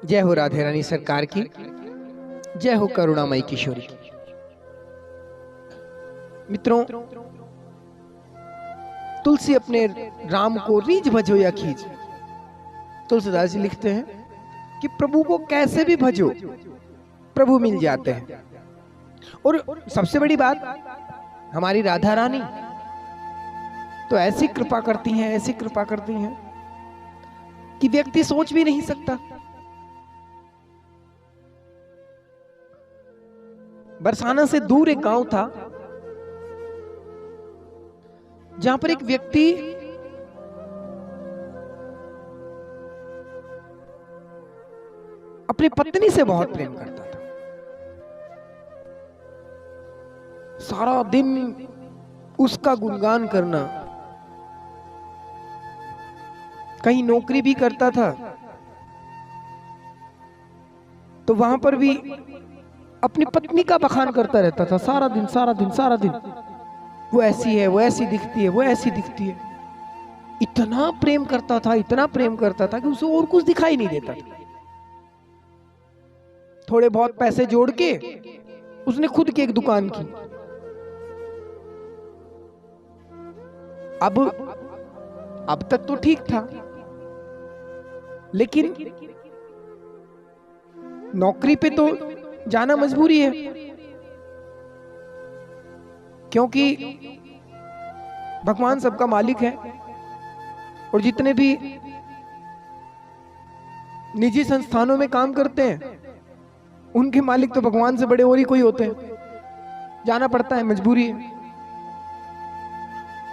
जय हो राधे रानी सरकार की, जय हो करुणामयी किशोरी की। मित्रों, तुलसी अपने राम को रीझ भजो या खींच, तुलसीदास जी लिखते हैं कि प्रभु को कैसे भी भजो प्रभु मिल जाते हैं। और सबसे बड़ी बात, हमारी राधा रानी तो ऐसी कृपा करती हैं, ऐसी कृपा करती हैं कि व्यक्ति सोच भी नहीं सकता। बरसाना से दूर एक गांव था जहां पर एक व्यक्ति अपनी पत्नी से बहुत प्रेम करता था। सारा दिन उसका गुणगान करना, कहीं नौकरी भी करता था तो वहां पर भी अपनी पत्नी का बखान करता रहता था। सारा दिन सारा दिन सारा दिन, वो ऐसी है, वो ऐसी दिखती है, वो ऐसी दिखती है। इतना प्रेम करता था, इतना प्रेम करता था कि उसे और कुछ दिखाई नहीं देता था। थोड़े बहुत पैसे जोड़ के उसने खुद की एक दुकान की। अब तक तो ठीक था, लेकिन नौकरी पे तो जाना मजबूरी है, क्योंकि भगवान सबका मालिक है। और जितने भी निजी संस्थानों में काम करते हैं उनके मालिक तो भगवान से बड़े और ही कोई होते हैं। जाना पड़ता है, मजबूरी है।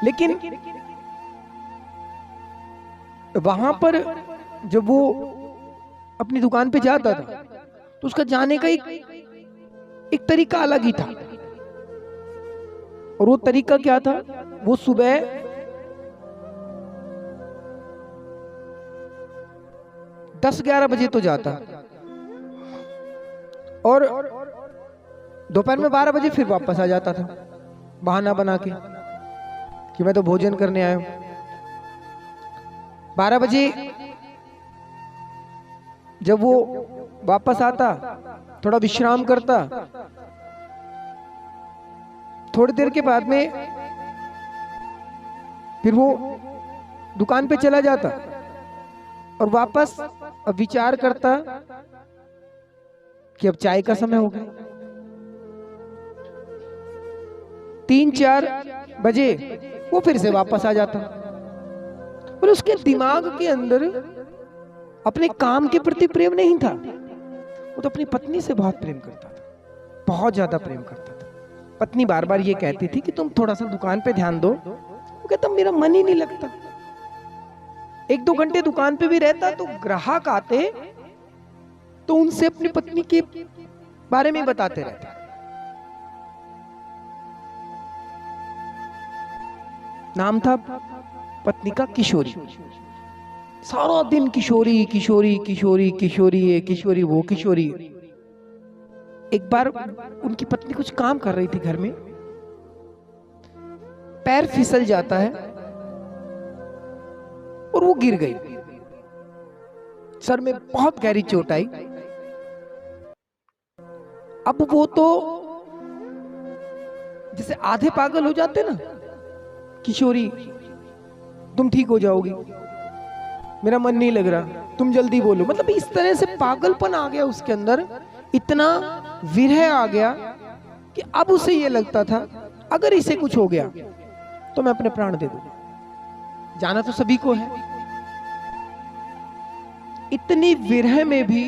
लेकिन वहां पर जब वो अपनी दुकान पे जाता था तो उसका जाने का एक तरीका अलग ही था। और वो तरीका क्या था? वो सुबह 10-11 बजे तो जाता और दोपहर में 12 बजे फिर वापस आ जाता था, बहाना बना के कि मैं तो भोजन करने आया हूं। 12 बजे जब वो वापस आता, थोड़ा विश्राम करता, थोड़ी देर के बाद में फिर वो दुकान पे चला जाता और वापस अब विचार करता कि अब चाय का समय हो गया। 3-4 बजे वो फिर से वापस आ जाता और उसके दिमाग के अंदर अपने काम के प्रति प्रेम नहीं था। वो तो अपनी पत्नी से बहुत प्रेम करता था, बहुत ज्यादा प्रेम करता था। पत्नी बार बार ये कहती थी कि तुम थोड़ा सा दुकान पे ध्यान दो। वो कहता मेरा मन ही नहीं लगता। 1-2 घंटे दुकान पे भी रहता तो ग्राहक आते तो उनसे अपनी पत्नी के बारे में बताते रहते। नाम था पत्नी का किशोरी। सारा दिन किशोरी किशोरी किशोरी किशोरी है, किशोरी वो किशोरी। एक बार उनकी पत्नी कुछ काम कर रही थी घर में, पैर फिसल जाता है और वो गिर गई। सर में बहुत गहरी चोट आई। अब वो तो जैसे आधे पागल हो जाते ना, किशोरी तुम ठीक हो जाओगी, मेरा मन नहीं लग रहा, तुम जल्दी बोलो। मतलब इस तरह से पागलपन आ गया उसके अंदर, इतना विरह आ गया कि अब उसे ये लगता था अगर इसे कुछ हो गया तो मैं अपने प्राण दे दूं। जाना तो सभी को है। इतनी विरह में भी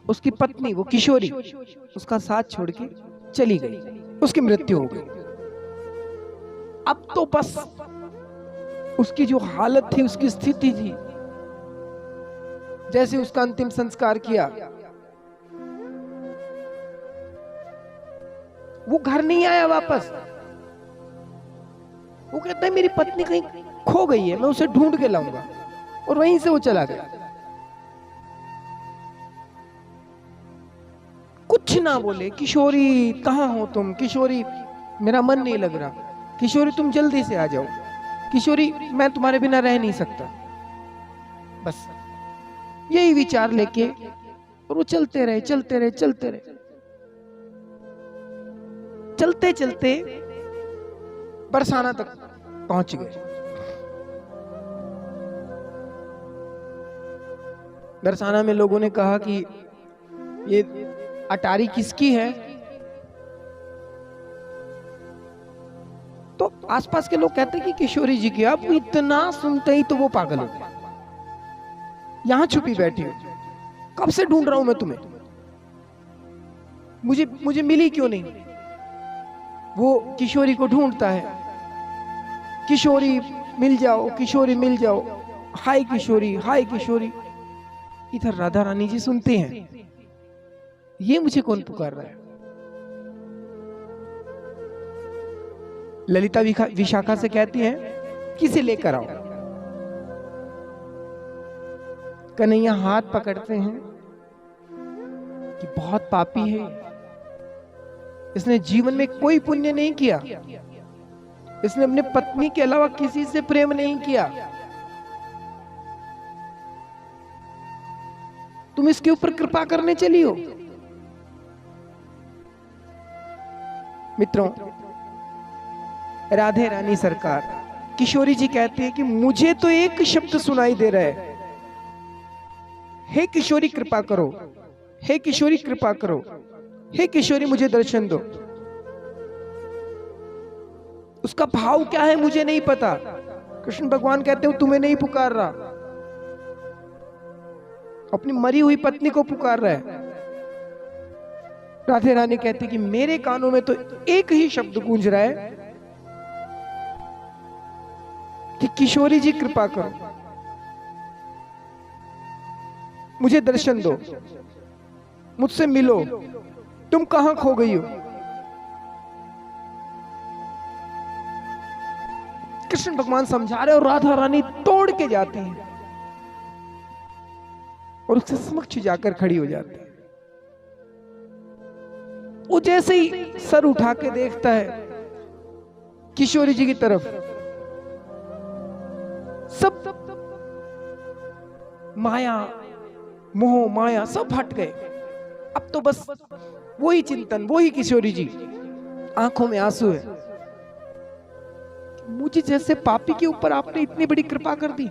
उसकी पत्नी वो किशोरी उसका साथ छोड़ के चली गई, उसकी मृत्यु हो गई। अब तो बस उसकी जो हालत थी, उसकी स्थिति थी, जैसे उसका अंतिम संस्कार किया, वो घर नहीं आया वापस। वो कहता है मेरी पत्नी कहीं खो गई है, मैं उसे ढूंढ के लाऊंगा। और वहीं से वो चला गया। कुछ ना बोले, किशोरी कहाँ हो तुम, किशोरी मेरा मन नहीं लग रहा, किशोरी तुम जल्दी से आ जाओ, किशोरी मैं तुम्हारे बिना रह नहीं सकता। बस यही विचार लेके और वो चलते रहे चलते रहे चलते रहे। चलते चलते बरसाना तक पहुंच गए। बरसाना में लोगों ने कहा कि ये अटारी किसकी है? तो आसपास के लोग कहते कि किशोरी जी की। अब इतना सुनते ही तो वो पागल हो गए, यहां छुपी बैठी हो, कब से ढूंढ रहा हूं मैं तुम्हें, मुझे मिली क्यों नहीं? वो किशोरी को ढूंढता है, किशोरी मिल जाओ, किशोरी मिल जाओ, हाय किशोरी, हाय किशोरी। इधर राधा रानी जी सुनते हैं, ये मुझे कौन पुकार रहा है? ललिता विशाखा से कहती हैं किसे लेकर आओ। कन्हैया हाथ पकड़ते हैं कि बहुत पापी है, इसने जीवन में कोई पुण्य नहीं किया, इसने अपने पत्नी के अलावा किसी से प्रेम नहीं किया, तुम इसके ऊपर कृपा करने चली हो। मित्रों, राधे रानी सरकार किशोरी जी कहती है कि मुझे तो एक शब्द सुनाई दे रहा है, हे किशोरी कृपा करो, हे किशोरी कृपा करो, हे किशोरी मुझे दर्शन दो। उसका भाव क्या है मुझे नहीं पता। कृष्ण भगवान कहते हो तुम्हें नहीं पुकार रहा, अपनी मरी हुई पत्नी को पुकार रहा है। राधे रानी कहती कि मेरे कानों में तो एक ही शब्द गूंज रहा है कि किशोरी जी कृपा करो, मुझे दर्शन दो, मुझसे मिलो, तुम कहां खो गई हो? कृष्ण भगवान समझा रहे और राधा रानी तोड़ के जाती हैं और उसके समक्ष जाकर खड़ी हो जाती है। वो जैसे ही सर उठा के देखता है किशोरी जी की तरफ, सब माया, मोह माया सब हट गए। अब तो बस वही चिंतन, वही किशोरी जी, आंखों में आंसू है। मुझे जैसे पापी के ऊपर आपने इतनी बड़ी कृपा कर दी।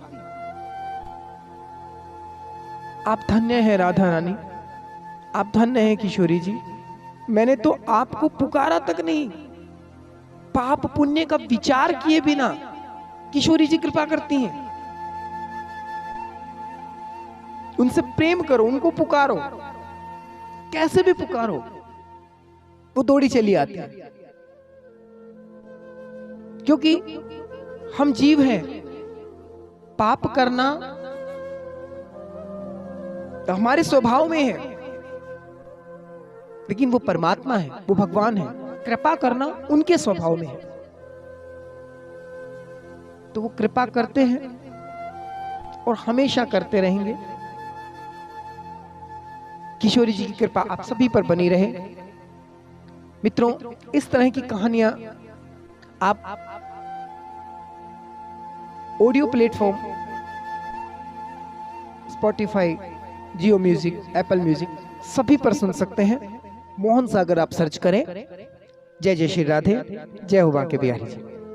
आप धन्य हैं राधा रानी, आप धन्य हैं किशोरी जी। मैंने तो आपको पुकारा तक नहीं, पाप पुण्य का विचार किए बिना किशोरी जी कृपा करती हैं। उनसे प्रेम करो, उनको पुकारो, कैसे भी पुकारो, वो दौड़ी चली आती है। क्योंकि हम जीव हैं, पाप करना तो हमारे स्वभाव में है, लेकिन वो परमात्मा है, वो भगवान है, कृपा करना उनके स्वभाव में है। तो वो कृपा करते हैं और हमेशा करते रहेंगे। किशोरी जी की कृपा आप सभी पर बनी रहे। मित्रों, इस तरह की कहानियां आप ऑडियो प्लेटफॉर्म स्पॉटिफाई, जियो म्यूजिक, एप्पल म्यूजिक सभी पर सुन सकते हैं। मोहन सागर आप सर्च करें। जय जय श्री राधे, जय हो बांके बिहारी जी।